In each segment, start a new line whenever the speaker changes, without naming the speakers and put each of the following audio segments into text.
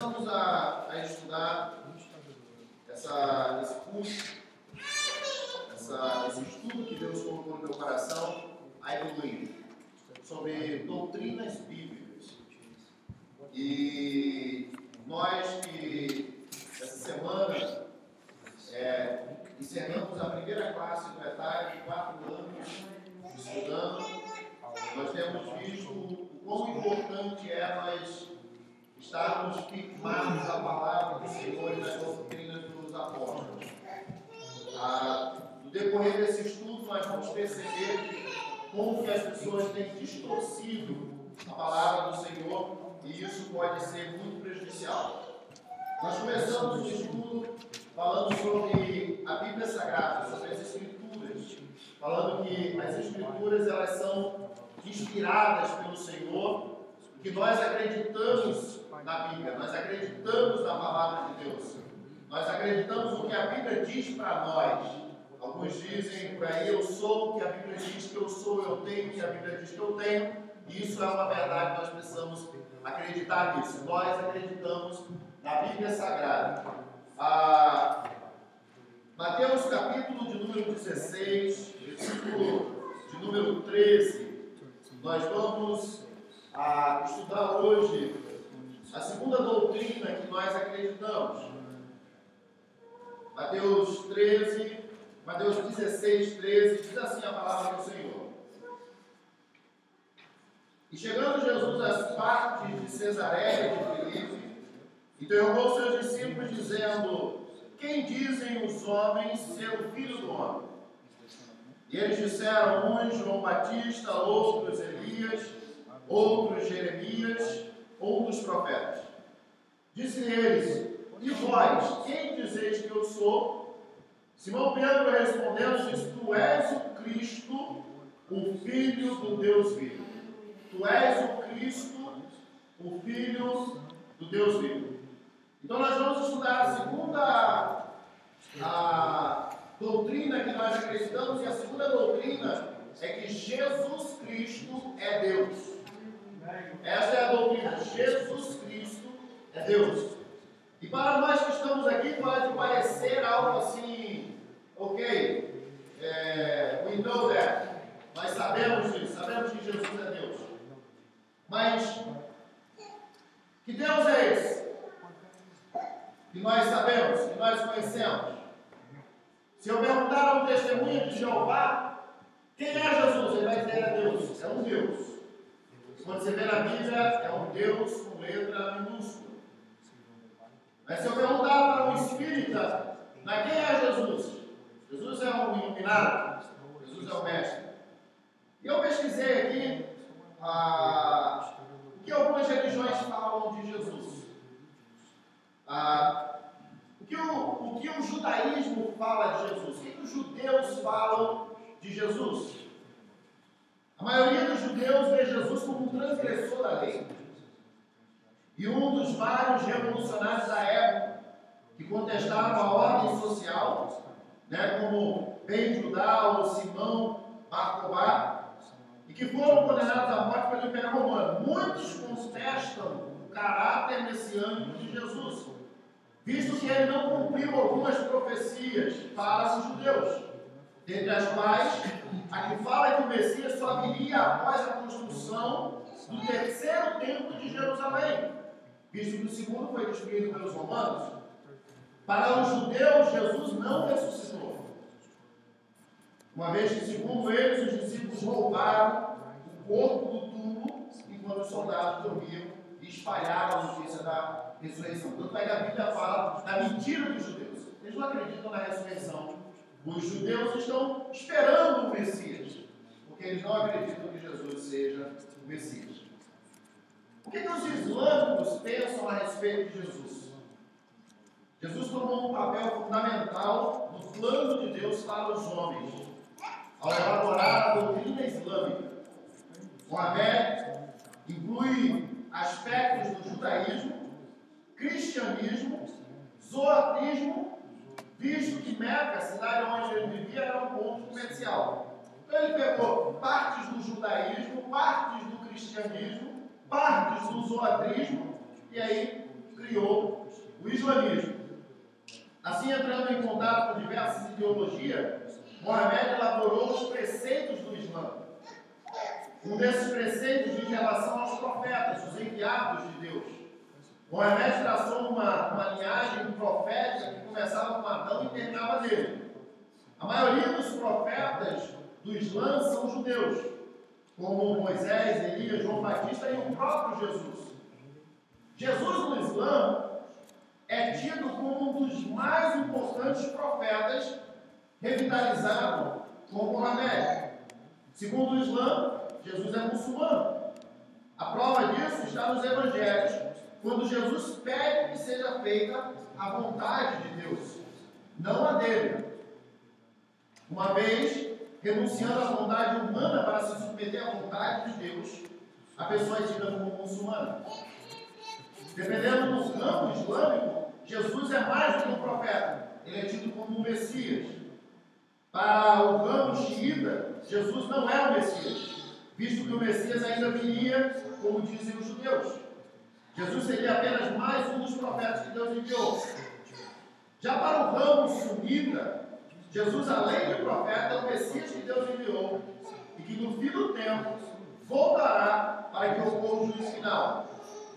Vamos a estudar esse curso, esse estudo que Deus colocou no meu coração, a evoluir, sobre doutrinas bíblicas. E nós que essa semana encerramos a primeira classe do ETAG de 4 anos estudando, nós temos visto o quão importante é nós estarmos firmados à palavra do Senhor e nas doutrinas dos apóstolos. No decorrer desse estudo, nós vamos perceber como que as pessoas têm distorcido a palavra do Senhor e isso pode ser muito prejudicial. Nós começamos o estudo falando sobre a Bíblia Sagrada, sobre as Escrituras, falando que as Escrituras elas são inspiradas pelo Senhor, que nós acreditamos na Bíblia, nós acreditamos na palavra de Deus, nós acreditamos no que a Bíblia diz para nós. Alguns dizem por aí, eu sou o que a Bíblia diz que eu sou, eu tenho o que a Bíblia diz que eu tenho, e isso é uma verdade, nós precisamos acreditar nisso. Nós acreditamos na Bíblia Sagrada. Mateus capítulo de número 16, versículo de número 13, nós vamos estudar hoje a segunda doutrina que nós acreditamos. Mateus 16, 13, diz assim a palavra do Senhor. E chegando Jesus às partes de Cesareia de Filipe, interrogou seus discípulos, dizendo: quem dizem os homens ser o Filho do Homem? E eles disseram, uns João Batista, outros Elias, outros Jeremias, ou dos profetas. Disse-lhe eles: e vós, quem dizeis que eu sou? Simão Pedro respondendo, disse: tu és o Cristo, o Filho do Deus vivo. Tu és o Cristo, o Filho do Deus vivo. Então nós vamos estudar a segunda doutrina que nós acreditamos, e a segunda doutrina é que Jesus Cristo é Deus. Essa é a doutrina. Jesus Cristo é Deus. E para nós que estamos aqui, pode parecer algo assim, ok, we know that. Nós sabemos disso, sabemos que Jesus é Deus. Mas, que Deus é esse? Que nós sabemos, que nós conhecemos. Se eu perguntar a um testemunho de Jeová, quem é Jesus? Ele vai dizer: é Deus, é um Deus. Quando você vê na Bíblia, é um Deus com letra minúscula. Mas se eu perguntar para um espírita, mas quem é Jesus? Jesus é um iluminado, Jesus é o mestre. E eu pesquisei aqui o que algumas religiões falam de Jesus. O que o judaísmo fala de Jesus? O que os judeus falam de Jesus? A maioria dos judeus vê Jesus como um transgressor da lei. E um dos vários revolucionários da época que contestaram a ordem social, como Ben Judá ou Simão Bar Kokhba, e que foram condenados à morte pelo Império Romano. Muitos contestam o caráter messiânico de Jesus, visto que ele não cumpriu algumas profecias para os judeus, dentre as quais a que fala que o Messias só viria após a construção do terceiro templo de Jerusalém, visto que o segundo foi destruído pelos romanos. Para os judeus, Jesus não ressuscitou, uma vez que, segundo eles, os discípulos roubaram o corpo do túmulo enquanto os soldados dormiam e espalharam a notícia da ressurreição. Tanto é que a Bíblia fala da mentira dos judeus. Eles não acreditam na ressurreição. Os judeus estão esperando o Messias, porque eles não acreditam que Jesus seja o Messias. O que os islâmicos pensam a respeito de Jesus? Jesus tomou um papel fundamental no plano de Deus para os homens, ao elaborar a doutrina islâmica. Mohamé inclui aspectos do judaísmo, cristianismo, zoroastrismo, visto que Meca, a cidade onde ele vivia, era um ponto comercial. Então ele pegou partes do judaísmo, partes do cristianismo, partes do zoroastrismo, e aí criou o islamismo. Assim, entrando em contato com diversas ideologias, Mohamed elaborou os preceitos do Islã. Um desses preceitos diz em relação aos profetas, os enviados de Deus. Mohamed traçou uma linhagem profética que começava com Adão e terminava nele. A maioria dos profetas do Islã são judeus, como Moisés, Elias, João Batista e o próprio Jesus. Jesus no Islã é tido como um dos mais importantes profetas, revitalizado por Mohamed. Segundo o Islã, Jesus é muçulmano. A prova disso está nos evangelhos, quando Jesus pede que seja feita a vontade de Deus, não a dele. Uma vez, renunciando à vontade humana para se submeter à vontade de Deus, a pessoa é tida como muçulmana. Dependendo do ramo islâmico, Jesus é mais do que um profeta, ele é tido como um Messias. Para o ramo xiita, Jesus não é o Messias, visto que o Messias ainda viria, como dizem os judeus. Jesus seria apenas mais um dos profetas que Deus enviou. Já para o ramo sunita, Jesus, além de profeta, é o Messias que Deus enviou e que no fim do tempo voltará para que ocorra o juízo final.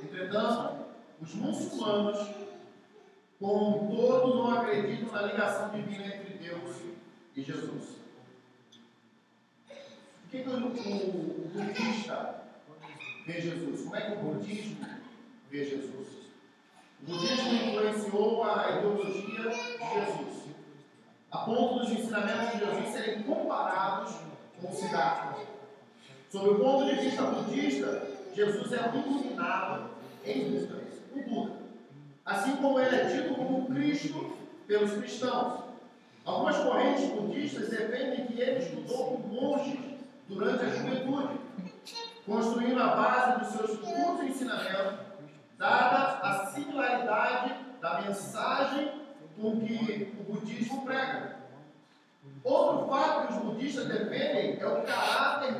Entretanto, os muçulmanos, como um todo, não acreditam na ligação divina entre Deus e Jesus. O que o budista vê Jesus? Como é que o budismo vê Jesus? O budismo influenciou a ideologia de Jesus, a ponto dos ensinamentos de Jesus serem comparados com o Siddhartha. Sob o ponto de vista budista, Jesus é um iluminado em Buda, o Buda. Assim como ele é tido como um Cristo pelos cristãos. Algumas correntes budistas defendem que ele estudou com monges durante a juventude, construindo a base dos seus futuros ensinamentos, dada a similaridade da mensagem com que o budismo prega. Outro fato que os budistas defendem é o caráter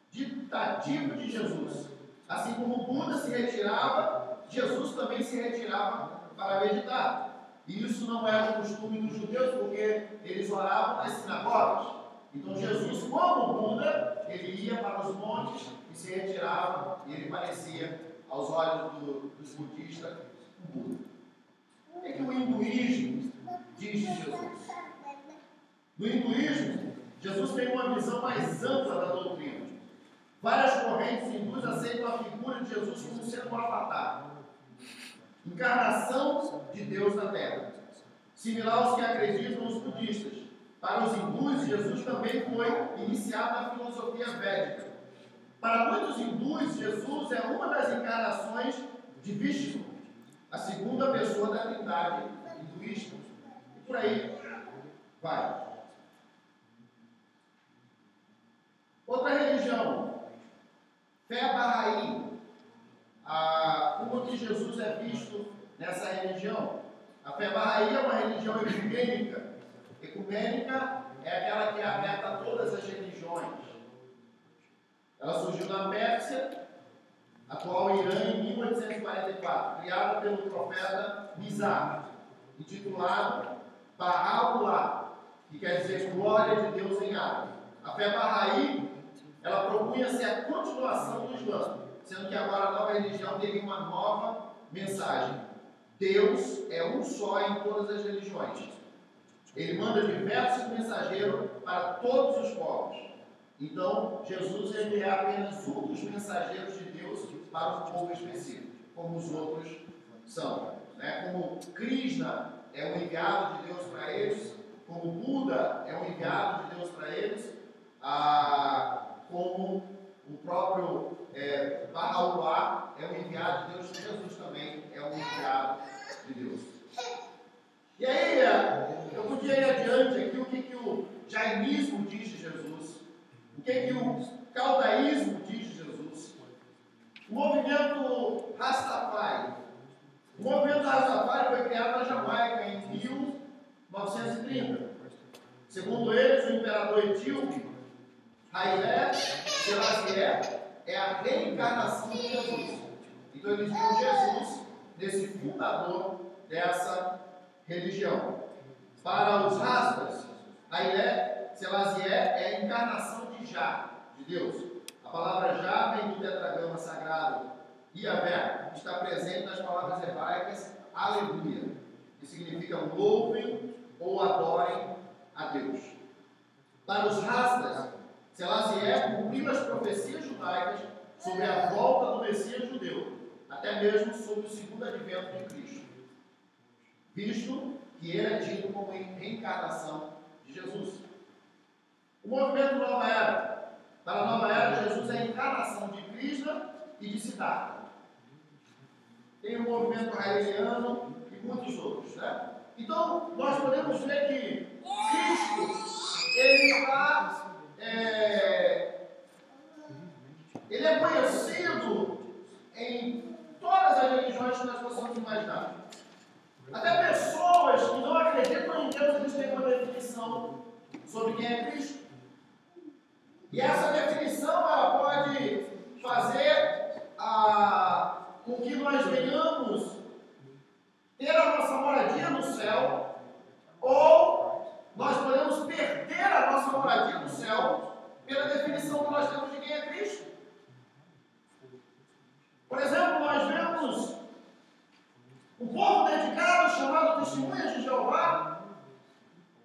meditativo de Jesus. Assim como o Buda se retirava, Jesus também se retirava para meditar. E isso não era o costume dos judeus, porque eles oravam nas sinagogas. Então Jesus, como Buda, ele ia para os montes e se retirava, e ele parecia, aos olhos dos budistas, um Buda. O que o hinduísmo diz de Jesus? No hinduísmo, Jesus tem uma visão mais ampla da doutrina. Várias correntes hindus aceitam a figura de Jesus como sendo um avatar, encarnação de Deus na Terra, similar aos que acreditam os budistas. Para os hindus, Jesus também foi iniciado na filosofia védica. Para muitos hindus, Jesus é uma das encarnações de Vishnu, a segunda pessoa da trindade hinduísta. E por aí vai. Outra religião, fé Bahá'í. Como que Jesus é visto nessa religião? A fé Bahá'í é uma religião ecumênica. Ecumênica é aquela que é aberta a todas as religiões. Ela surgiu na Pérsia, atual Irã, em 1844, criada pelo profeta Mizar, intitulado Baha'u'llah, que quer dizer glória de Deus em árabe. A fé Bahá'í, ela propunha ser a continuação do Islã, sendo que agora a nova religião teria uma nova mensagem. Deus é um só em todas as religiões. Ele manda diversos mensageiros para todos os povos. Então, Jesus ele é apenas um dos mensageiros de Deus para um povo específico, como os outros são. Como Krishna é um enviado de Deus para eles, como Buda é um enviado de Deus para eles, como o próprio Baha'u'llah é um enviado de Deus, Jesus também é um enviado de Deus. E aí, eu podia ir adiante aqui, o que o jainismo diz de Jesus, o que o caldaísmo diz de Jesus, o movimento Rastafari. O movimento Rastafari foi criado na Jamaica em 1930. Segundo eles, o imperador etíope, Haile Selassie, é a reencarnação de Jesus. Então eles viram Jesus nesse fundador dessa religião. Para os rastas, Haile Selassie é a encarnação de Jah, de Deus. A palavra Jah vem do tetragrama sagrado Yahvé, está presente nas palavras hebraicas aleluia, que significa louvem ou adorem a Deus. Para os rastas, Selassie cumpriu as profecias judaicas sobre a volta do Messias judeu, até mesmo sobre o segundo advento de Cristo, visto que ele é tido como reencarnação de Jesus. O movimento Nova Era. Para a Nova Era, Jesus é a encarnação de Krishna e de Siddhartha. Tem o movimento raeliano e muitos outros, né? Então, nós podemos ver que Cristo, ele é conhecido em todas as religiões que nós possamos imaginar. Até pessoas que não acreditam em Deus, eles têm uma definição sobre quem é Cristo. E essa definição, ela pode fazer com que nós venhamos ter a nossa moradia no céu, ou nós podemos perder a nossa moradia no céu pela definição que nós temos de quem é Cristo. Por exemplo, nós vemos um povo dedicado chamado Testemunhas de Jeová,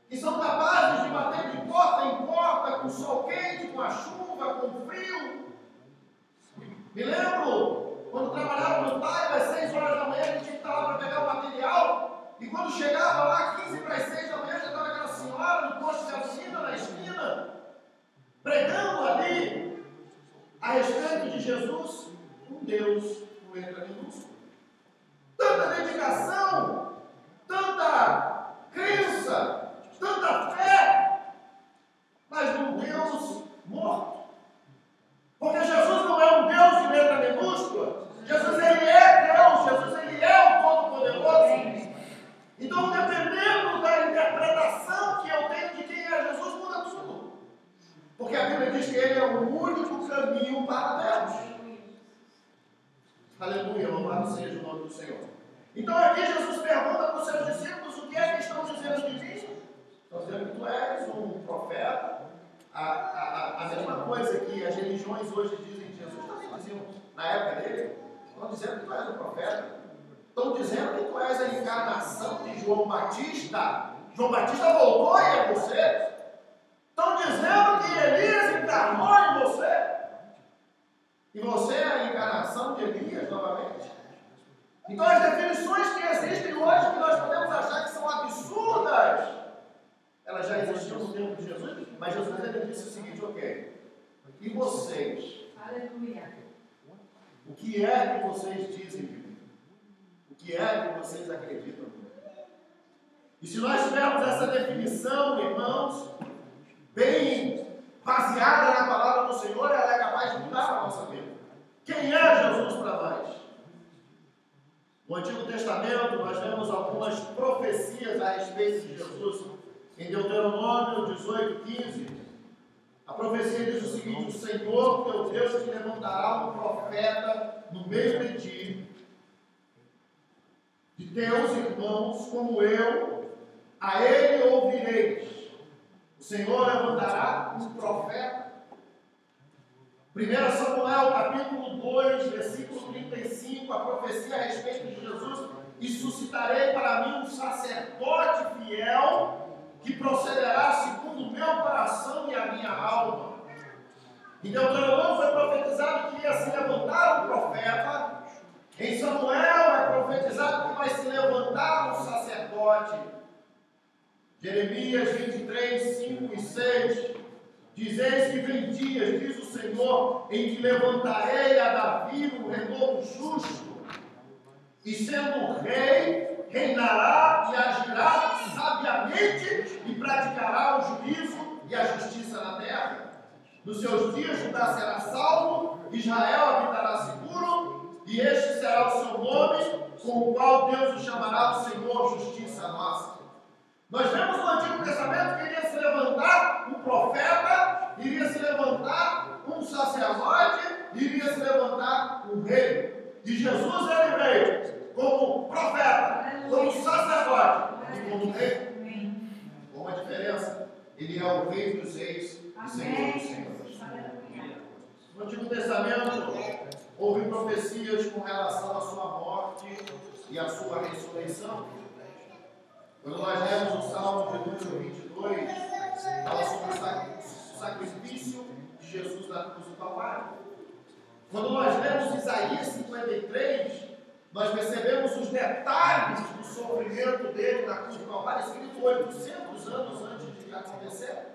que são capazes de bater de porta em porta, com sol quente, com a chuva, com o frio. Me lembro, quando trabalhava no Taiba, às 6 horas da manhã, a gente tinha que estar lá para pegar o material, e quando chegava lá, 15 para as 6 da manhã, já estava aquela senhora no posto de gasolina, na esquina, pregando ali a respeito de Jesus, um Deus com letra minúscula. Tanta dedicação, tanta crença, tanta fé, mas num Deus morto. Porque Jesus não é um Deus de letra minúscula. Jesus, ele é Deus. Jesus, ele é o Todo-Poderoso. Então, dependendo da interpretação que eu tenho de quem é Jesus, muda tudo. Porque a Bíblia diz que ele é o único caminho para Deus. Aleluia, louvado seja o nome do Senhor. Então aqui Jesus pergunta para os seus discípulos o que é que estão dizendo de mim. Estão dizendo que tu és um profeta. A mesma coisa que as religiões hoje dizem de Jesus, também diziam na época dele. Estão dizendo que tu és um profeta. Estão dizendo que tu és a encarnação de João Batista. João Batista voltou e é você. Estão dizendo que Elias encarnou em você. E você é a encarnação de Elias novamente. Então as definições que existem hoje, que nós podemos achar que são absurdas, elas já existiam no tempo de Jesus, mas Jesus ele disse o seguinte, ok, e vocês? Aleluia. O que é que vocês dizem de mim? O que é que vocês acreditam? E se nós tivermos essa definição, irmãos, bem baseada na palavra do Senhor, ela é capaz de mudar a nossa vida. Quem é Jesus para nós? No Antigo Testamento, nós vemos algumas profecias a respeito de Jesus. Em Deuteronômio 18:15, a profecia diz o seguinte: o Senhor, teu Deus, te levantará um profeta no meio de ti, de teus irmãos, como eu, a ele ouvireis. O Senhor levantará um profeta. 1 Samuel, capítulo 2, versículo 35, a profecia a respeito de Jesus: e suscitarei para mim um sacerdote fiel, que procederá segundo o meu coração e a minha alma. Em Deuteronômio foi profetizado que ia se levantar um profeta. Em Samuel é profetizado que vai se levantar um sacerdote. Jeremias 23, 5 e 6. Dizeis que vem dias, diz o Senhor, em que levantarei a Davi um renovo justo, e sendo rei, reinará e agirá sabiamente e praticará o juízo e a justiça na terra. Nos seus dias Judá será salvo, Israel habitará seguro, e este será o seu nome, com o qual Deus o chamará o Senhor, justiça nossa. Nós vemos no Antigo Testamento que iria se levantar um profeta, iria se levantar um sacerdote, iria se levantar um rei. E Jesus ele veio como como rei? Com uma diferença. Ele é o Rei dos Reis e Senhor dos Senhores. No Antigo Testamento, houve profecias com relação à sua morte e à sua ressurreição. Quando nós lemos o Salmo de número 22, fala sobre o sacrifício de Jesus na cruz do Calvário. Quando nós lemos Isaías 53, nós percebemos os detalhes do sofrimento dele na cruz do Calvário, escrito 800 anos antes de acontecer.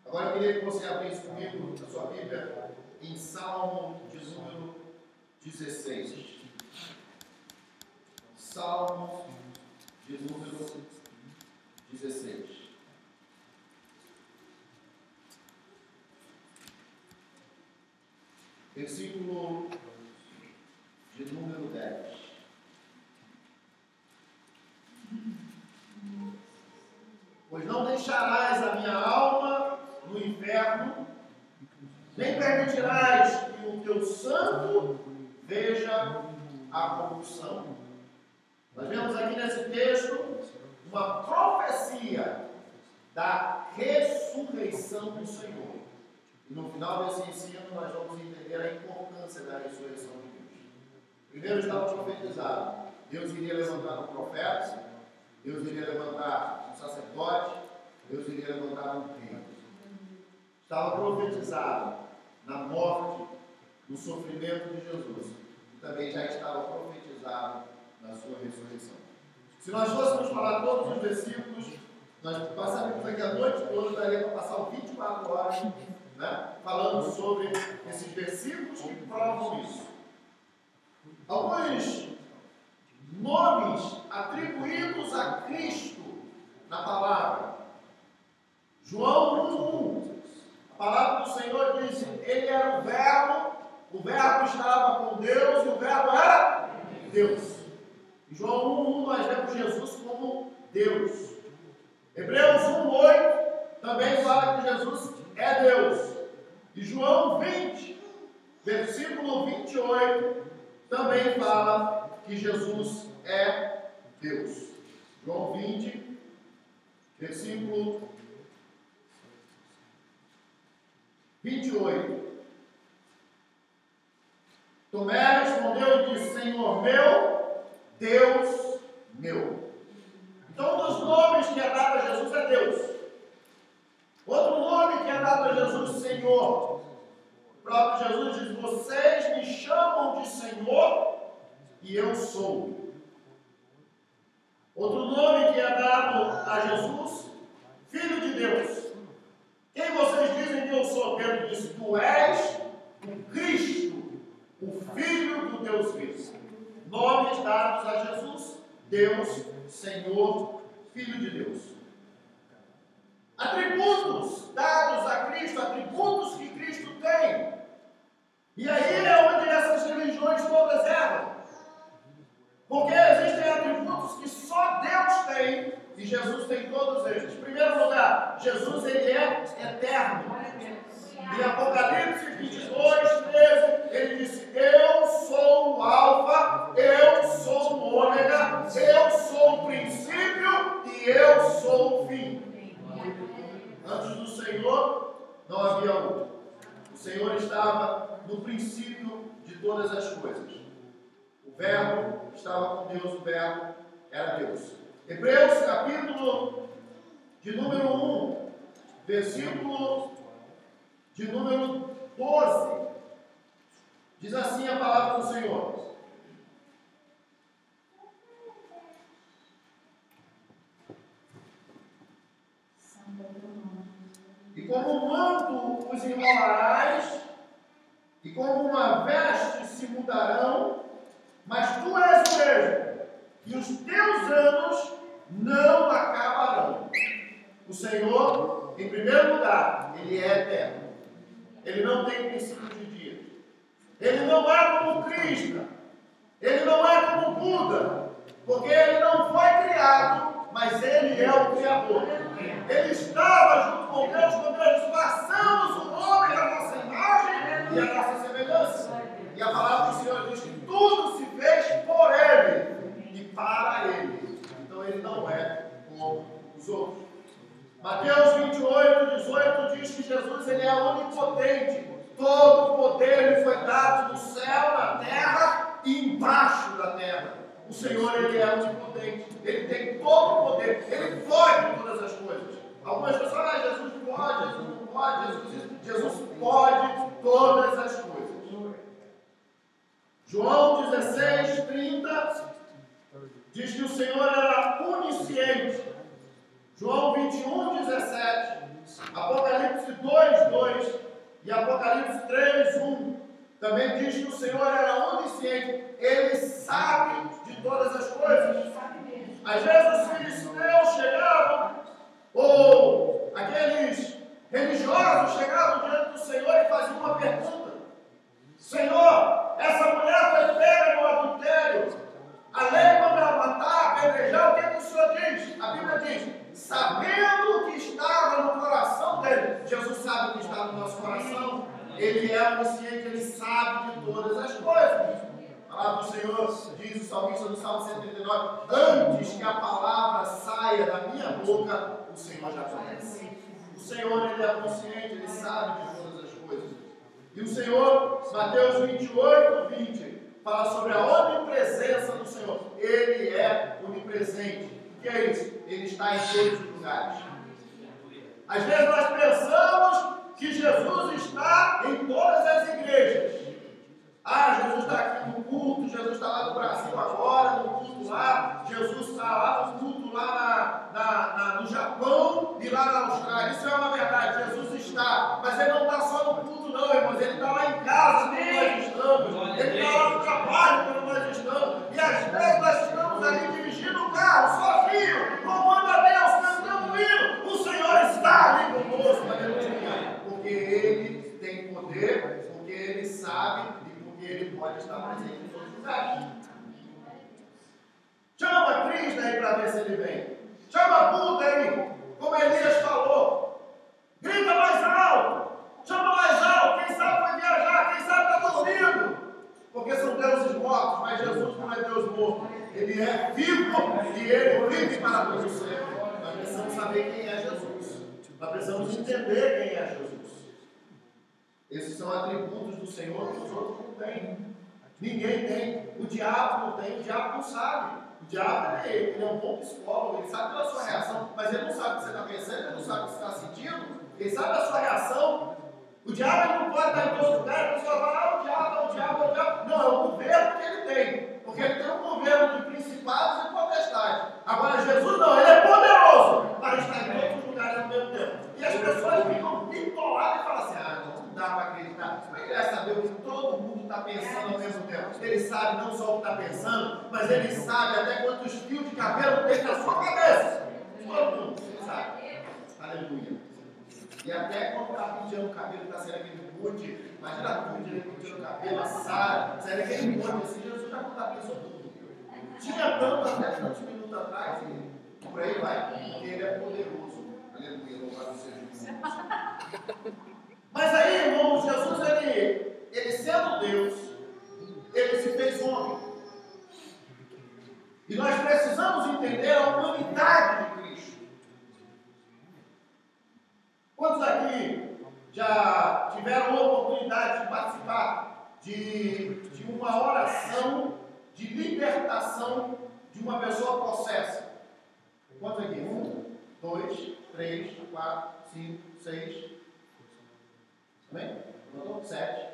Agora eu queria que você abrisse comigo a sua Bíblia em Salmo de número 16. Salmo de número 16. Versículo de número 10. Pois não deixarás a minha alma no inferno, nem permitirás que o teu santo veja a corrupção. Nós vemos aqui nesse texto uma profecia da ressurreição do Senhor. E no final desse ensino nós vamos entender a importância da ressurreição de Deus. Primeiro estava profetizado: Deus iria levantar um profeta, Deus iria levantar um sacerdote, Deus iria levantar um rei. Estava profetizado na morte, no sofrimento de Jesus. E também já estava profetizado na sua ressurreição. Se nós fôssemos falar todos os versículos, nós passaríamos aqui a noite toda, daria para passar 24 horas, né, falando sobre esses versículos que provam isso. Alguns nomes atribuídos a Cristo na palavra. João 1:1. A palavra do Senhor diz: Ele era o verbo estava com Deus e o verbo era Deus. Em João 1:1 nós vemos Jesus como Deus. Hebreus 1:8 também fala que Jesus é Deus. E João 20, versículo 28, também fala que Jesus é Deus. João 20, versículo 28. Tomé respondeu e disse: Senhor meu, Deus meu. Então, um dos nomes que é dado a Jesus é Deus. Outro nome que é dado a Jesus, Senhor. O próprio Jesus diz: vocês me chamam de Senhor e eu sou. Outro nome que é dado a Jesus, Filho de Deus. Quem vocês dizem que eu sou? Pedro disse: tu és o Cristo, o Filho do Deus vivo. Nomes dados a Jesus: Deus, Senhor, Filho de Deus. Atributos dados a Cristo, atributos que Cristo tem. E aí é onde essas religiões todas erram. Porque existem atributos que só Deus tem e Jesus tem todos eles. Em primeiro lugar, Jesus ele é eterno. Em Apocalipse 22, 13, ele disse: eu sou o Alfa, eu sou o Ômega, eu sou o princípio e eu sou o fim. Antes do Senhor não havia outro. O Senhor estava no princípio de todas as coisas. O Verbo estava com Deus, o Verbo era Deus. Hebreus capítulo de número 1, versículo de número 12. Diz assim a palavra do Senhor: e como um manto os enrolarás, e como uma veste se mudarão, mas tu és o mesmo, e os teus anos não acabarão. O Senhor, em primeiro lugar, Ele é eterno. Ele não tem princípio de dia. Ele não é como Cristo. Ele não é como Buda. Porque Ele não foi criado, mas Ele é o Criador. Ele estava junto com Deus quando nós façamos o homem da nossa imagem e a nossa semelhança. E a palavra do Senhor diz que tudo se fez por Ele e para Ele. Então Ele não e embaixo da terra. O Senhor, Ele é onipotente, Ele tem todo o poder, Ele pode todas as coisas. Algumas pessoas, Jesus pode, Jesus não pode, Jesus pode todas as coisas. João 16, 30 diz que o Senhor era onisciente. João 21, 17, Apocalipse 2, 2 e Apocalipse 3, 1 também diz que o Senhor era onisciente. Ele sabe de todas as coisas. Às vezes os filisteus chegavam, ou aqueles religiosos chegavam diante do Senhor e faziam uma pergunta: Senhor, essa mulher foi pega no adultério, a lei manda matar, apedrejar, o que é que o Senhor diz? A Bíblia diz, sabendo o que estava no coração dele. Jesus sabe o que está no nosso coração. Ele é onisciente, Ele sabe de todas as coisas. A palavra do Senhor diz o salmista no Salmo 139, antes que a palavra saia da minha boca, o Senhor já conhece. O Senhor, Ele é onisciente, Ele sabe de todas as coisas. E o Senhor, Mateus 28, 20, fala sobre a onipresença do Senhor. Ele é onipresente. O que é isso? Ele está em todos os lugares. Às vezes nós pensamos que Jesus está em todas as igrejas. Jesus está aqui no culto, Jesus está lá no Brasil agora, no culto lá, Jesus está lá no culto lá no Japão e lá na Austrália. Isso é uma verdade, Jesus está, mas Ele não está só no culto não, irmãos, Ele está lá em casa quando nós estamos, Ele está lá no trabalho quando nós estamos, e às vezes nós estamos ali dirigindo o carro, sozinho, louvando a Deus, cantando o hino. O Senhor está ali conosco, aleluia, porque Ele tem poder, porque Ele sabe e porque Ele pode estar presente em todos os lugares. Chama a Cristo aí para ver se ele vem. Chama a Buda aí, como Elias falou. Grita mais alto. Chama mais alto. Quem sabe vai viajar, quem sabe está dormindo. Porque são deuses mortos, mas Jesus não é Deus morto. Ele é vivo e Ele vive para todos sempre. Nós precisamos saber quem é Jesus. Nós precisamos entender quem é Jesus. Esses são atributos do Senhor que os outros não têm. Ninguém tem. O diabo não tem, o diabo não sabe. O diabo ele é um bom psicólogo, ele sabe da sua reação, mas ele não sabe o que você está pensando, ele não sabe o que você está sentindo, ele sabe da sua reação. O diabo ele não pode estar em todos os lugares, a pessoa fala, o diabo. Não, é o governo que ele tem, porque ele tem um governo de principados e potestades. Agora Jesus não, ele é poderoso para estar em todos os lugares ao mesmo tempo. E as pessoas ficam bitoladas e falam assim, não dá para acreditar. Mas ele quer saber o que todo mundo está pensando ao mesmo tempo. Ele sabe não só o que está pensando, mas ele sabe até quantos fios de cabelo tem na sua cabeça. Todo mundo sabe. Aleluia. E até quando está penteando o cabelo, está sendo aquele monte, imagina a Cunha penteando o cabelo, a Sara, saindo aquele monte assim, Jesus já contabilizou tudo. Tinha tanto até tantos minutos atrás, e por aí vai, porque ele é poderoso. Aleluia, louvado seja Jesus. Mas aí, irmãos, Jesus, ele sendo Deus, ele se fez homem. E nós precisamos entender a humanidade de Cristo. Quantos aqui já tiveram a oportunidade de participar de uma oração de libertação de uma pessoa possessa? Quantos aqui? 1, 2, 3, 4, 5, 6. Amém? 7.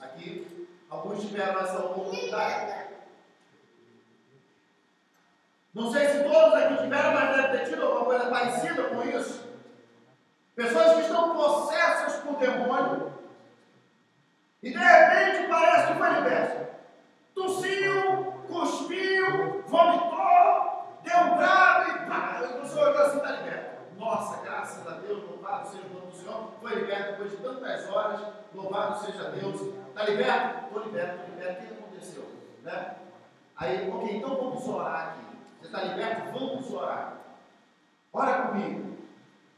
Aqui, alguns tiveram essa oportunidade. Não sei se todos aqui tiveram, mas deve ter tido alguma coisa parecida com isso. Pessoas que estão possessas por demônio e de repente parece que foi liberto. Tossiu, cuspiu, vomitou, deu um brado e pá, a pessoa olhou assim, está liberto. Nossa, graças a Deus, louvado seja o nome do Senhor, foi liberto depois de tantas horas, louvado seja Deus. Está liberto? Estou liberto, o que aconteceu? Né? Aí, ok, então vamos orar aqui. Você está liberto? Vamos orar. Ora comigo.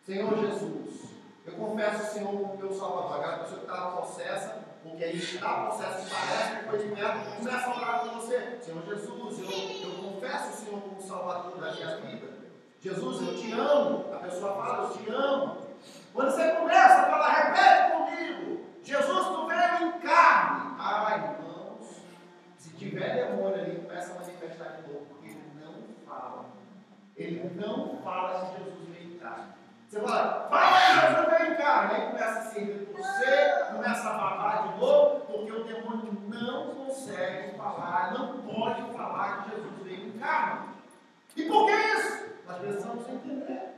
Senhor Jesus, eu confesso o Senhor como meu Salvador. Aquela pessoa que estava possessa, porque aí está possessa, parece que foi liberto, começa a orar com você. Senhor Jesus, eu confesso o Senhor como Salvador da minha vida. Jesus, eu te amo. A pessoa fala, eu te amo. Quando você começa a falar, repete comigo. Jesus, tu veio em carne. Irmãos, se tiver manifestar de novo, porque ele não fala. Ele não fala se Jesus veio em carne. Você fala, Jesus veio em carne. Aí começa a servir você, começa a falar de novo, porque o demônio não consegue falar, não pode falar que Jesus veio em carne. E por que isso? Nós precisamos entender.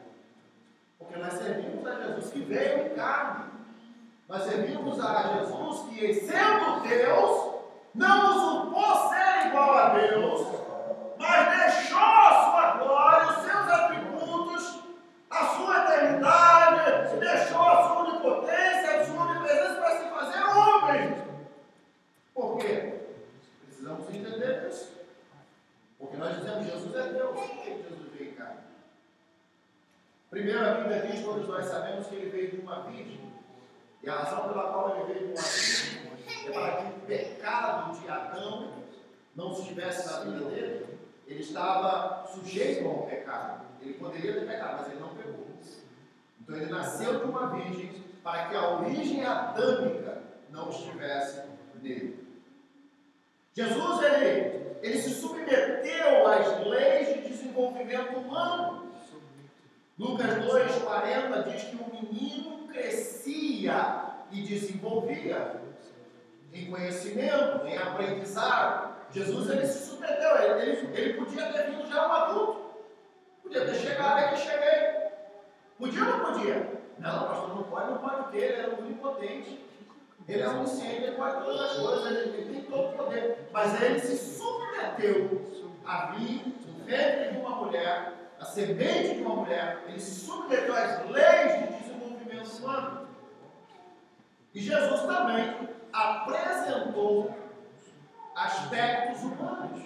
Porque nós servimos a Jesus que veio em carne. Nós servimos a Jesus que, sendo Deus, não usurpou ser igual a Deus, mas deixou a sua glória, os seus atributos, a sua eternidade, deixou a sua onipotência, a sua onipresença para se fazer homem. Por quê? Precisamos entender isso. Porque nós dizemos Jesus é Deus. Por que Jesus veio em carne? Primeiro, a Bíblia diz, todos nós sabemos que ele veio de uma virgem. E a razão pela qual ele veio de uma virgem é para que o pecado de Adão não estivesse na vida dele. Ele estava sujeito ao pecado. Ele poderia ter pecado, mas ele não pecou. Então ele nasceu de uma virgem para que a origem adâmica não estivesse nele. Jesus, ele se submeteu às leis de desenvolvimento humano. Lucas 2,40 diz que o menino crescia e desenvolvia em conhecimento, em aprendizado. Jesus, ele se submeteu, ele podia ter vindo já um adulto, podia ter chegado aqui, cheguei. Podia ou não podia? Não, pastor, não pode o quê? Ele era onipotente, ele é onisciente, ele pode todas as coisas, ele tem todo o poder. Mas ele se submeteu a vir do ventre de uma mulher, a semente de uma mulher, ele se submeteu às leis de desenvolvimento humano. E Jesus também apresentou aspectos humanos.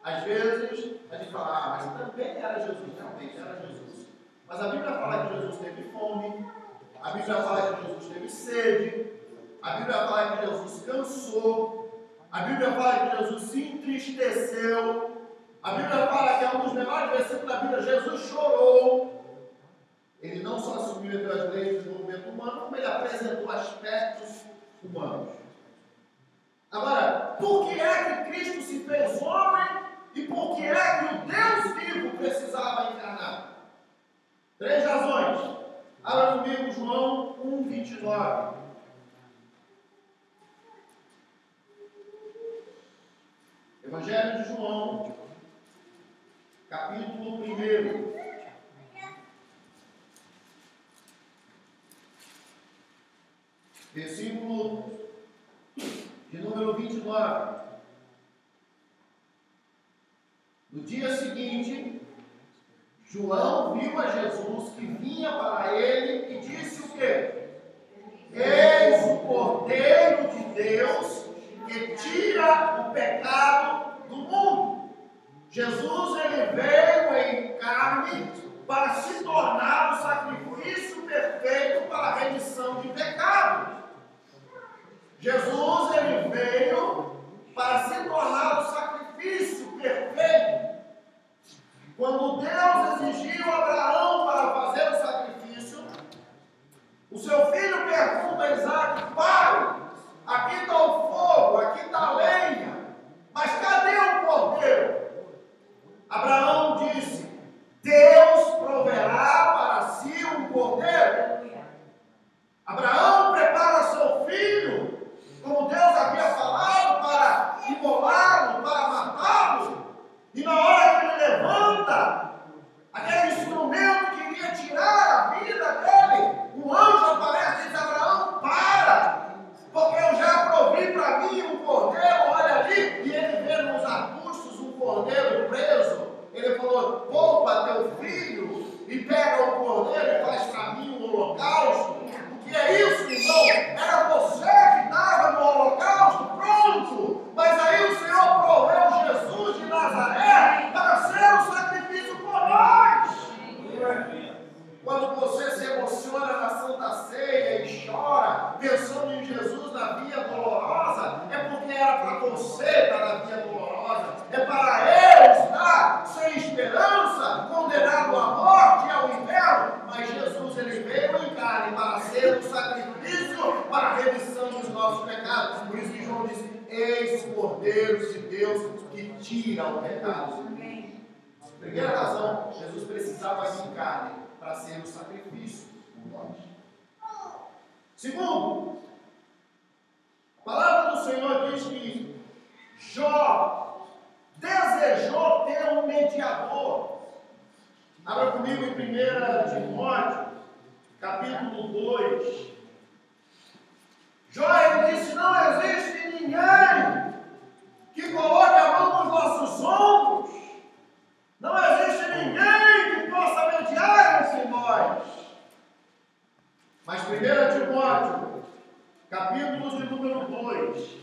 Às vezes, a gente fala, mas também era Jesus. Também era Jesus. Mas a Bíblia fala que Jesus teve fome, a Bíblia fala que Jesus teve sede, a Bíblia fala que Jesus cansou, a Bíblia fala que Jesus se entristeceu, a Bíblia fala que é um dos melhores versículos da Bíblia, Jesus chorou. Ele não só submeteu às leis do desenvolvimento humano, como ele apresentou aspectos humanos. Agora, por que é que Cristo se fez homem e por que é que o Deus vivo precisava encarnar? 3 razões. Abra comigo João 1,29. Evangelho de João, capítulo 1. Versículo de número 29. No dia seguinte, João viu a Jesus que vinha para ele e disse o quê? Eis o Cordeiro de Deus que tira o pecado do mundo. Jesus, ele veio em carne para se tornar o sacrifício perfeito para a remissão de pecados. Jesus, ele veio para se tornar o sacrifício perfeito. Quando Deus exigiu a Abraão para fazer o sacrifício, o seu filho pergunta a Isaac: pai, aqui está o fogo, aqui está a lenha, mas cadê o cordeiro? Abraão disse: Deus proverá para si um cordeiro. Abraão prepara seu filho, como Deus havia falado, para imolá-lo, para matá-lo. E na hora que ele levanta aquele instrumento que iria tirar a vida dele, um anjo aparece e diz: Abraão, para, porque eu já provi para mim um cordeiro, olha ali. E ele vê nos arbustos um cordeiro preso. Ele falou: poupa teu filho e pega o cordeiro e faz para mim um holocausto. O que é isso, irmão? Era você que estava no holocausto, pronto. Mas aí o Senhor proveu Jesus de Nazaré para ser o sacrifício por nós. Quando você se emociona na Santa Ceia e chora, pensando em Jesus na via dolorosa, é porque era para você estar na via dolorosa, é para eu estar sem esperança, condenado à morte e ao inferno. Mas Jesus, ele veio em carne para ser o sacrifício para a remissão dos nossos pecados. Por isso que João disse: eis o Cordeiro de Deus que tira o pecado. Primeira razão, Jesus precisava vir em carne para ser o sacrifício por nós. Segundo, a palavra do Senhor diz que Jó desejou ter um mediador. Abra comigo em 1 Timóteo, capítulo 2. Jó, ele disse: não existe ninguém que coloque a mão nos nossos ombros. Não existe ninguém que possa mediar entre nós. Mas 1 Timóteo, capítulo de número 2,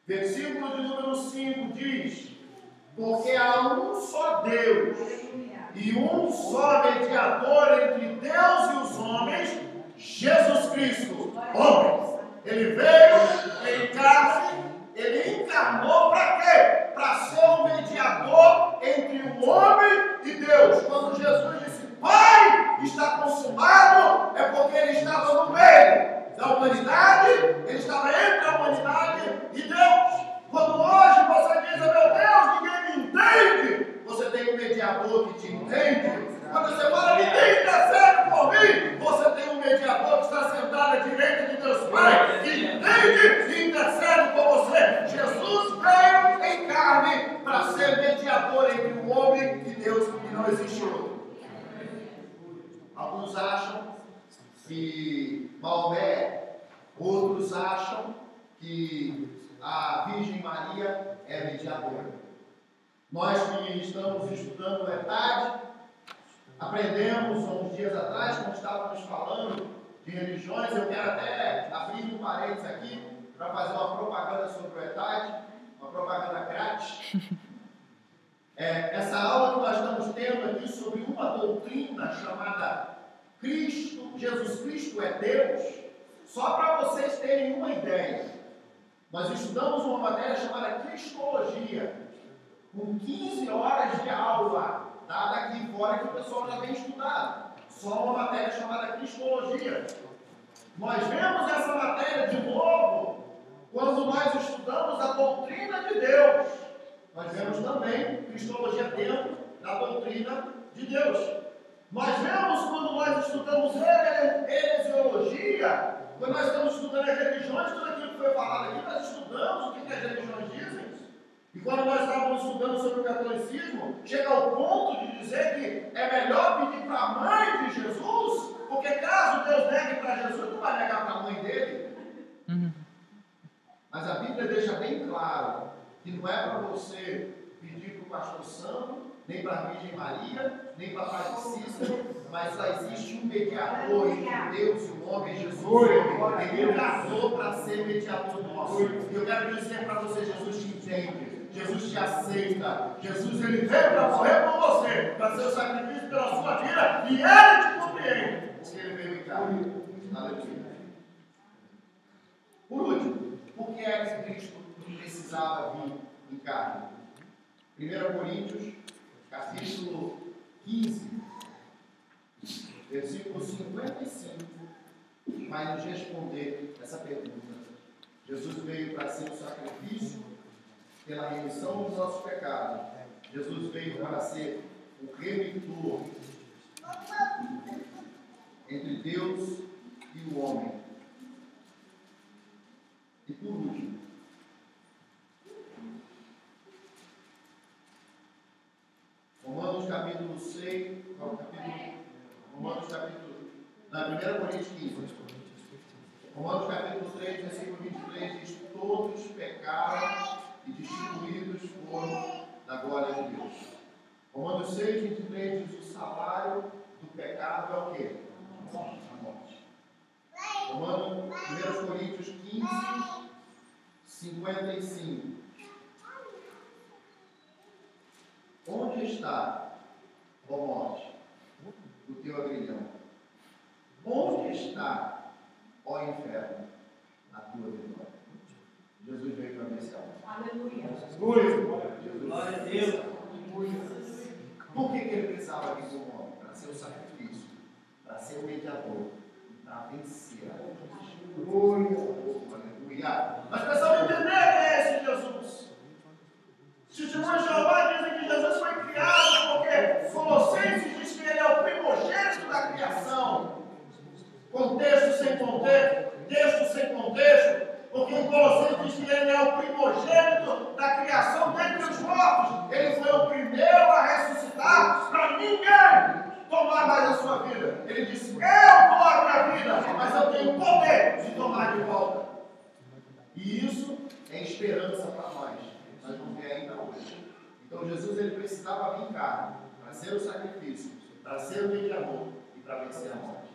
versículo de número 5 diz: porque há um só Deus e um só mediador entre Deus e os homens, Jesus Cristo, homem. Ele veio em carne, ele encarnou para quê? Para ser o mediador entre o homem e Deus. Quando Jesus disse: Pai, está consumado, é porque ele estava no meio da humanidade, ele estava entre a humanidade e Deus. Quando hoje você diz: meu Deus, ninguém me entende, você tem um mediador que te entende. Quando você fala: ninguém intercede por mim, você tem um mediador que está sentado à direita de Deus Pai, que entende e intercede por você. Jesus veio em carne para ser mediador entre o homem e Deus, e não existe outro. Alguns acham que Maomé, outros acham que a Virgem Maria é mediadora. Nós que estamos estudando metade, aprendemos há uns dias atrás, quando estávamos falando de religiões, eu quero até abrir um parênteses aqui para fazer uma propaganda sobre o ETAD, uma propaganda grátis. Essa aula que nós estamos tendo aqui sobre uma doutrina chamada Cristo, Jesus Cristo é Deus, só para vocês terem uma ideia. Nós estudamos uma matéria chamada Cristologia, com 15 horas de aula, dada aqui fora que o pessoal já tem estudado. Só uma matéria chamada Cristologia. Nós vemos essa matéria de novo quando nós estudamos a doutrina de Deus. Nós vemos também Cristologia dentro da doutrina de Deus. Nós vemos quando nós estudamos heresiologia, quando nós estamos estudando as religiões, tudo aquilo que foi falado aqui, nós estudamos o que as religiões dizem. E quando nós estávamos estudando sobre o catolicismo, chega ao ponto de dizer que é melhor pedir para a mãe de Jesus, porque caso Deus negue para Jesus, não vai negar para a mãe dele. Mas a Bíblia deixa bem claro que não é para você pedir para o pastor santo, nem para a Virgem Maria, nem para a Padre Cícero, mas só existe um mediador entre Deus e o homem, Jesus. Ele encarnou para ser mediador nosso. E eu quero dizer para você: Jesus te entende, Jesus te aceita, Jesus ele veio para morrer por você, para ser o sacrifício pela sua vida, e ele te compreende, porque ele veio em carne. Aleluia. Por último, por que é que Cristo precisava vir em carne? 1 Coríntios, capítulo 15, versículo 55, vai nos responder essa pergunta. Jesus veio para ser o sacrifício pela remissão dos nossos pecados. Jesus veio para ser o remitor entre Deus e o homem. E por último, Romanos capítulo 6, Romanos capítulo, não, 1 Coríntios 15. Romanos capítulo 3, versículo 23 diz: todos pecaram e destituídos foram da glória de Deus. Romanos 6, 23 diz: o salário do pecado é o quê? A morte. Romanos, 1 Coríntios 15, 55. Onde está, ó morte, o teu agrilhão? Onde está, ó inferno, a tua vitória? Jesus veio para vencer a morte. Aleluia. Glória a Deus. Por que ele precisava vir como homem? Para ser o sacrifício, para ser o mediador, para vencer a morte. Aleluia. Nós precisamos entender quem é esse Jesus. Testemunhas de Jeová dizem que Jesus foi criado porque Colossenses diz que ele é o primogênito da criação. Contexto sem contexto, texto sem contexto, porque em Colossenses diz que ele é o primogênito da criação dentre os mortos. Ele foi o primeiro a ressuscitar para ninguém tomar mais a sua vida. Ele disse: eu dou a minha vida, mas eu tenho poder de tomar de volta. E isso é esperança para nós. Nós vamos ver ainda hoje. Então Jesus ele precisava vir cá para ser o sacrifício, para ser o mediador e para vencer a morte.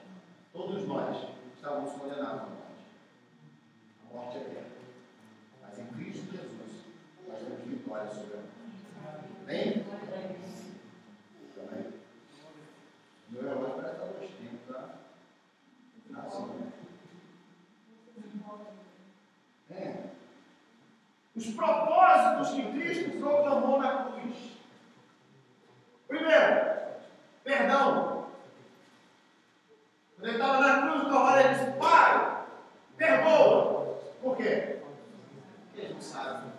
Todos nós estávamos condenados à morte. A morte é eterna. Mas em Cristo Jesus nós temos vitória sobre a morte. Amém? Também. Meu relógio parece estar 2 tempos, tá? Assim. Os propósitos que Cristo proclamou na cruz. Primeiro, perdão. Quando ele estava na cruz do Calvário, ele disse: Pai, perdoa. Por quê? Porque eles não sabem.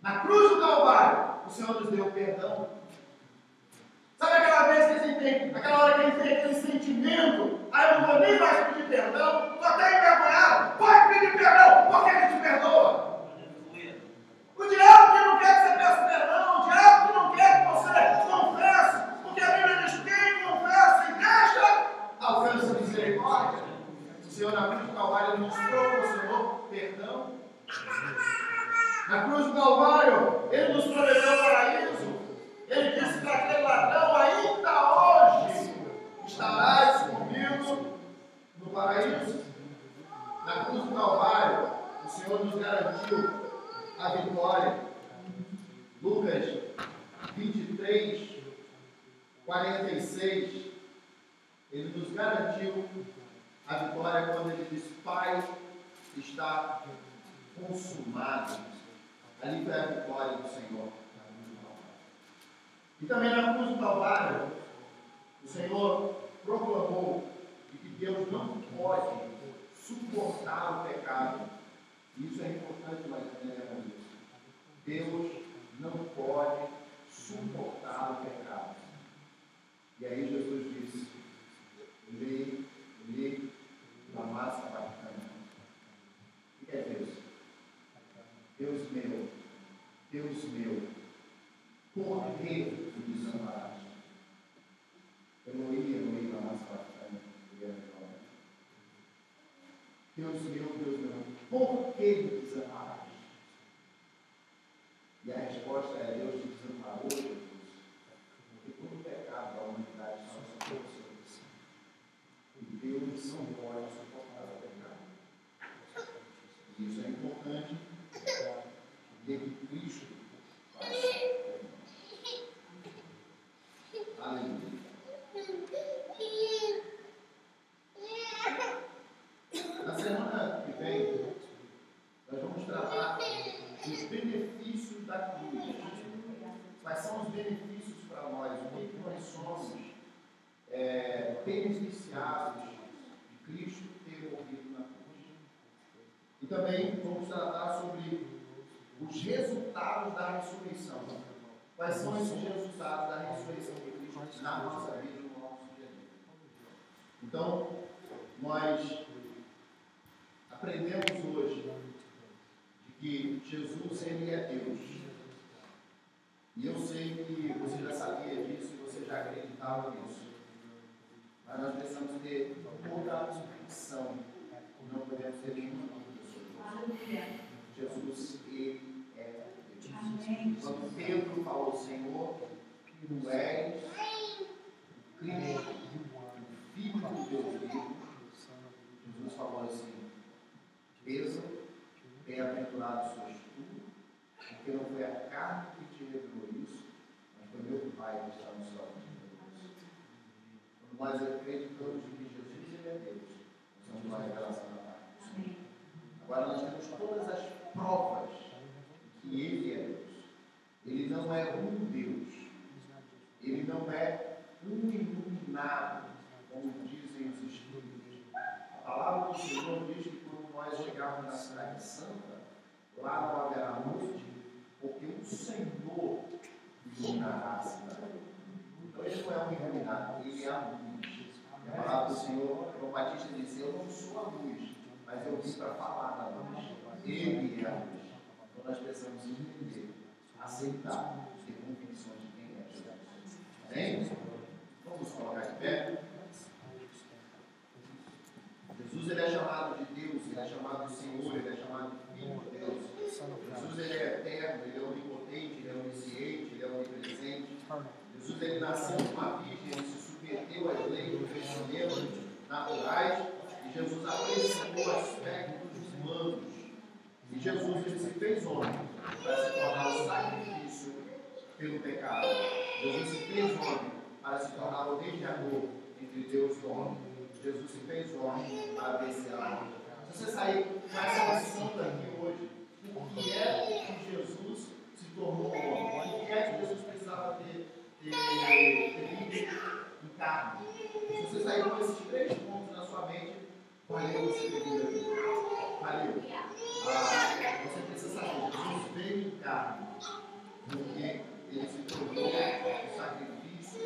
Na cruz do Calvário, o Senhor nos deu perdão. Sabe aquela vez que eles têm, aquela hora que eles têm aquele sentimento: eu não vou nem mais pedir perdão, estou até envergonhado. Pode pedir perdão, porque ele te perdoa. O diabo que não quer que você peça perdão, o diabo que não quer que você confesse, porque a Bíblia diz: quem confessa e deixa, alcança misericórdia. O Senhor na cruz do Calvário nos proporcionou perdão. Na cruz do Calvário, Ele nos prometeu o paraíso. Ele disse para aquele ladrão: ainda hoje estarás comigo no paraíso. Na cruz do Calvário, o Senhor nos garantiu a vitória. Lucas 23, 46, ele nos garantiu a vitória quando ele diz: Pai, está consumado. Ali foi a vitória do Senhor. E também na cruz do Calvário, o Senhor proclamou que Deus não pode suportar o pecado. Isso é importante nós entendermos isso. Deus não pode suportar o pecado. E aí Jesus disse: lê, lamar sabatana. O que é Deus? Deus meu, por que me desamparaste? Elohim, lamar sabatana. Deus meu, por que me desamparaste? E a resposta é: Deus te desamparou, Jesus, porque todo o pecado da humanidade só sobre você. E Deus não pode suportar o pecado. E isso é importante, porque Cristo faz. Aleluia. Na semana que vem, nós vamos tratar dos benefícios da cruz. Quais são os benefícios para nós? O que nós somos beneficiados de Cristo ter morrido na cruz. E também vamos tratar sobre os resultados da ressurreição. Quais são esses resultados da ressurreição de Cristo na nossa vida, no nosso dia a dia? Então, nós aprendemos hoje de que Jesus, Ele é Deus. E eu sei que você já sabia disso e você já acreditava nisso. Mas nós precisamos ter toda a convicção. Não podemos ter nenhuma dúvida sobre isso. Jesus, Ele é Deus. Quando Pedro falou: Senhor, Tu és Cristo, o Filho do Deus vivo, Jesus falou assim: bem-aventurado sois tu, porque não foi a carne que te revelou isso, mas foi meu Pai que está no céu. Quando nós acreditamos que Jesus Ele é Deus, nós temos uma revelação da parte do Senhor. Agora nós temos todas as provas que Ele é Deus. Ele não é um Deus. Ele não é um iluminado, como dizem os Espíritos. A palavra do Senhor diz que quando nós chegarmos na cidade santa, lá não haverá noite, porque o Senhor iluminará a cidade. Então ele não é um iluminado, ele é a luz. E a palavra do Senhor, João Batista disse, eu não sou a luz, mas eu vim para falar da luz. Ele é a luz. Então nós precisamos entender, aceitar, ter convicções de quem é Jesus. Amém? Vamos colocar de pé. Jesus ele é chamado de Deus, ele é chamado de Senhor, ele é chamado de Filho de Deus. Jesus ele é eterno, ele é onipotente, ele é onisciente, ele é onipresente. Jesus ele nasceu de uma virgem, ele se submeteu às leis dos vencimentos naturais e Jesus apreciou aspectos humanos. E Jesus ele se fez homem para se tornar o sacrifício pelo pecado. Jesus se fez homem para se tornar o mediador entre Deus e o homem. Jesus se fez homem para vencer a morte. Se você sair com essa lição daqui hoje, o que é que Jesus se tornou homem? O que é que Jesus precisava ter em carne? Se você sair com esses 3 pontos na sua mente, valeu você ter vindo aqui. Valeu. Você precisa saber, Jesus veio em carne, porque ele se tornou o sacrifício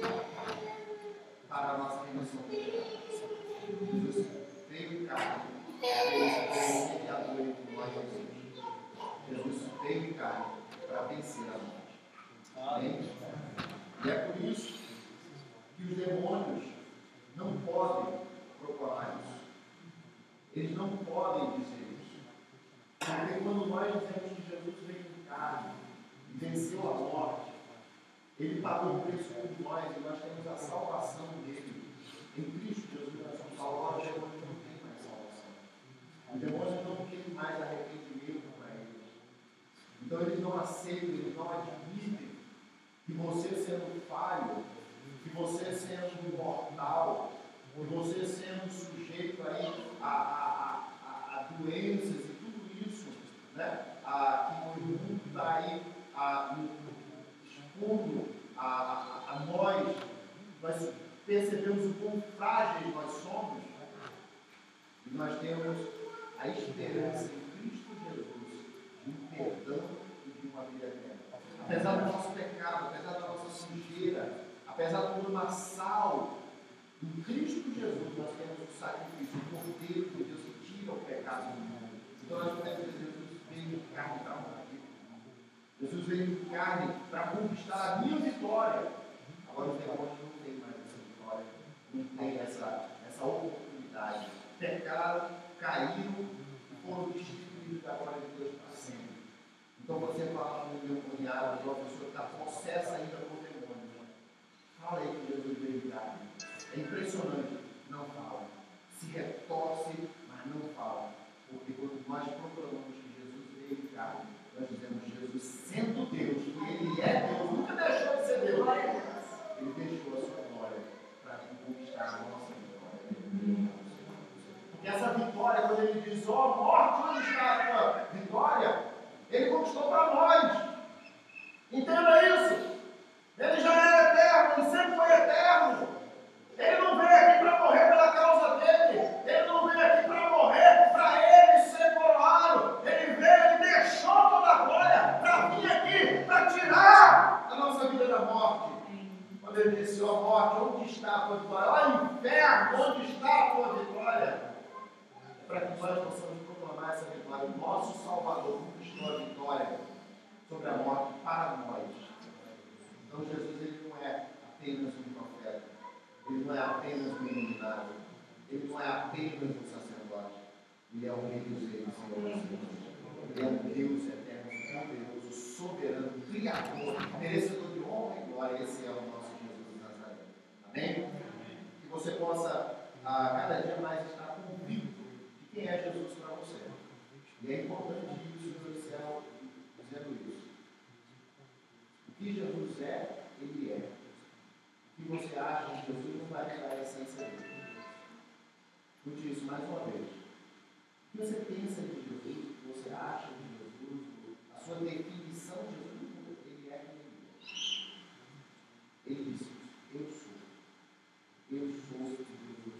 para a nossa redenção. Jesus veio em carne, ele se tornou o mediador entre nós e Jesus. Jesus veio em carne para vencer a morte. Amém? E é por isso que os demônios não podem proclamar isso. Eles não podem dizer isso. Porque quando nós dizemos que Jesus veio em carne e venceu a morte, ele pagou o preço por nós e nós temos a salvação dele. Em Cristo Jesus nós somos salvos, os demônios não têm mais salvação. Os demônios não têm mais arrependimento para eles. Então eles não aceitam, eles não admitem que você sendo falho, que você sendo mortal, que você sendo sujeito aí a doenças e tudo isso, né? Que o mundo está aí expondo a nós percebemos o quão frágeis nós somos, e nós temos a esperança em Cristo Jesus de um perdão e de uma vida eterna. Apesar do nosso pecado, apesar da nossa sujeira, apesar do lamaçal, em Cristo Jesus nós temos o sacrifício, o Cordeiro de Deus que tira o pecado do mundo. Então nós podemos dizer, Jesus veio em carne para morrer. Jesus veio em carne para conquistar a minha vitória. Agora os demônios não têm mais essa vitória, não têm essa oportunidade. Pecaram, caíram e foram destituídos da glória de Deus para sempre. Então você fala com o endemoniado, uma pessoa que está possessa ainda por demônios. Fala aí que Jesus veio em carne. É impressionante, não fala. Se retorce, mas não fala. Porque quando nós proclamamos que Jesus veio em carne, nós dizemos Jesus sendo Deus, que Ele é Deus, nunca deixou de ser Deus. Ele deixou a sua glória para conquistar a nossa vitória. Porque essa vitória, quando Ele diz, ó morte, onde está a tua vitória? Ele conquistou para nós. Entenda isso. Ele já era eterno, Ele sempre foi eterno. Ele não veio aqui para morrer pela causa dele. Ele não veio aqui para morrer para ele ser coroado. Ele veio, ele deixou toda a glória para vir aqui, para tirar a nossa vida da morte. Quando ele disse, ó morte, onde está a tua vitória? Ó inferno, onde está a tua vitória? Para que nós possamos proclamar essa vitória. O nosso Salvador conquistou a vitória sobre a morte para nós. Então Jesus ele não é apenas um profeta. Ele não é apenas um iluminado. Ele não é apenas um sacerdote. Ele é o Rei dos Reis, Senhor dos Senhores. Ele é um Deus eterno, poderoso, soberano, criador, merecedor de honra e glória. Esse é o nosso Jesus de Nazaré. Amém? Que você possa, cada dia mais, estar convicto de quem é Jesus para você. E é importante isso, Deus do céu, dizendo isso. O que Jesus é, Ele é. O que você acha de Jesus não vai tirar a essência dele. Escute isso mais uma vez. O que você pensa de Jesus, o que você acha de Jesus, a sua definição de Jesus, Ele é quem Ele é. Ele disse, eu sou de Jesus.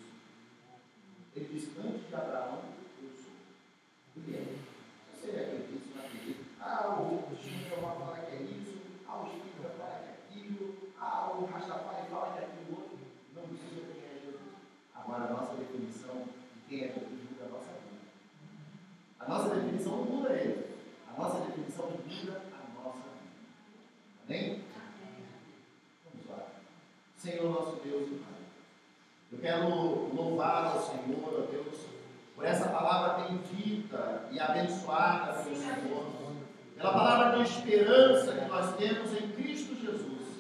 Ele disse, antes de Abraão, eu sou. Ele é. Você acredita, não acredita? O Chico vai falar que é isso, o Espírito vai falar que é. Senhor nosso Deus e Pai. Eu quero louvar ao Senhor, ó Deus, por essa palavra bendita e abençoada pelo Senhor, pela palavra de esperança que nós temos em Cristo Jesus.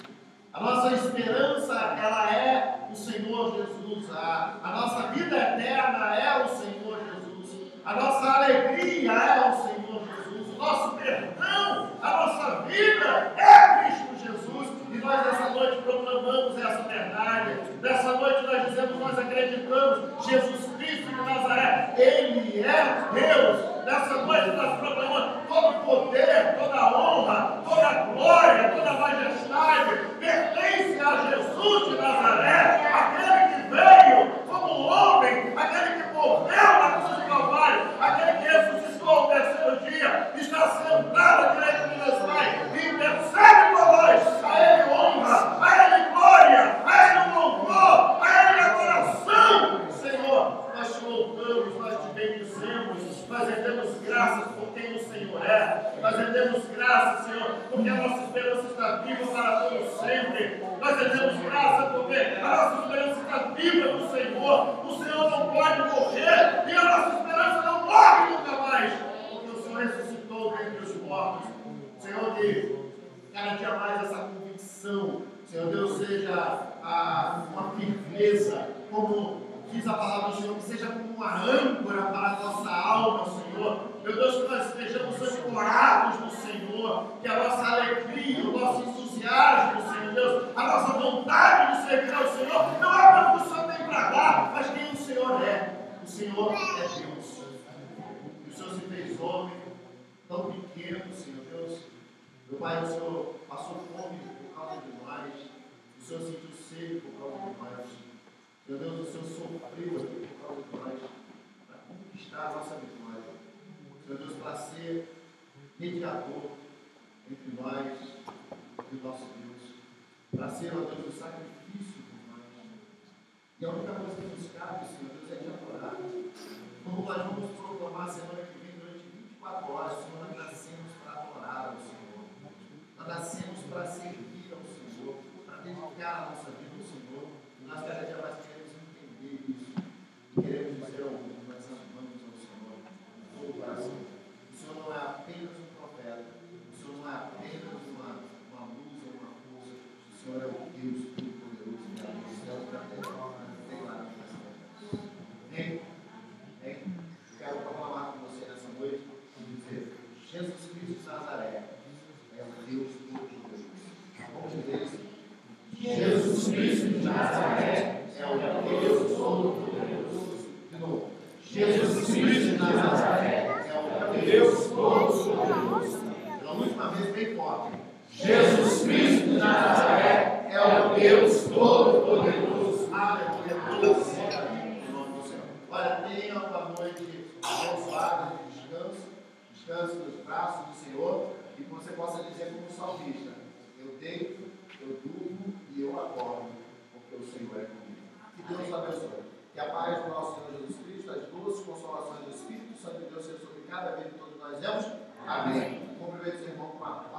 A nossa esperança, ela é o Senhor Jesus. A nossa vida eterna é o Senhor Jesus. A nossa alegria é o Senhor Jesus. O nosso perdão, a nossa vida é Cristo Jesus. E nós nessa noite proclamamos essa verdade. Nessa noite nós dizemos, nós acreditamos, Jesus Cristo de Nazaré, Ele é Deus. Nessa noite nós proclamamos todo o poder, toda a honra, toda a glória, toda a majestade pertence a Jesus de Nazaré, aquele que veio como homem, aquele que morreu na cruz do Calvário, aquele que ressuscitou ao terceiro dia, está sentado à direita de Deus Pai, e intercede por nós. A Ele honra, a Ele glória, a Ele louvor, a Ele adoração. Senhor, nós te louvamos, nós te bendizemos, nós rendemos graças por quem o Senhor é, nós rendemos graças, Senhor, porque a nossa esperança está viva para todo sempre, nós rendemos graças porque a nossa esperança está viva no Senhor, o Senhor não pode morrer e a nossa esperança não morre nunca mais, porque o Senhor ressuscitou dentre os mortos. Senhor, que cada dia mais essa convicção, Senhor Deus, seja uma firmeza, como diz a palavra do Senhor, que seja como uma âncora para a nossa alma, Senhor. Meu Deus, que nós estejamos ancorados no Senhor, que a nossa alegria, o nosso entusiasmo, Senhor Deus, a nossa vontade de servir ao Senhor, não é para o que o Senhor tem para dar, mas quem o Senhor é. O Senhor é Deus. E o Senhor se fez homem, tão pequeno, Senhor Deus. Meu Pai, o Senhor passou fome por causa de nós, o Senhor sentiu sede por causa de nós. Meu Deus, o Senhor sofreu aqui por causa de nós, para conquistar a nossa vitória. Meu Deus, para ser mediador entre nós e o nosso Deus, para ser, ó Deus, o sacrifício por nós. E a única coisa que nos cabe, Senhor Deus, é te adorar. Como nós vamos proclamar semana que vem durante 24 horas, Senhor, nós nascemos para adorar ao Senhor. Nós nascemos para servir ao Senhor, para dedicar a nossa vida ao Senhor. E nós cada dia mais queremos entender isso. E queremos dizer ao mundo, nós amamos ao Senhor com todo o coração. O Senhor não é apenas um profeta, o Senhor não é apenas uma luz ou uma força, o Senhor é o Deus Todo-Poderoso que abre os céus e a terra, tem lá na terra. Amém? Amém? Quero proclamar com você nessa noite e dizer: Jesus Cristo de Nazaré é o Deus Todo-Poderoso. Vamos dizer isso? Jesus Cristo de Nazaré é o Deus Todo-Poderoso. De novo. Jesus Cristo de Nazaré é o Deus Todo-Poderoso. Pela última vez, bem forte. Jesus Cristo de Nazaré é o Deus Todo-Poderoso. Aleluia. Em nome do Senhor. Olha, tenha uma noite abençoada de descanso. Descanse nos braços do Senhor. E que você possa dizer como salmista: eu deito, eu durmo e eu acordo, porque o Senhor é comigo. Que Deus abençoe. Que a paz do nosso Senhor Jesus Cristo, as doces consolações do Espírito Santo de Deus seja sobre cada vez que todos nós demos. Amém. Cumprimento o seu irmão com a paz.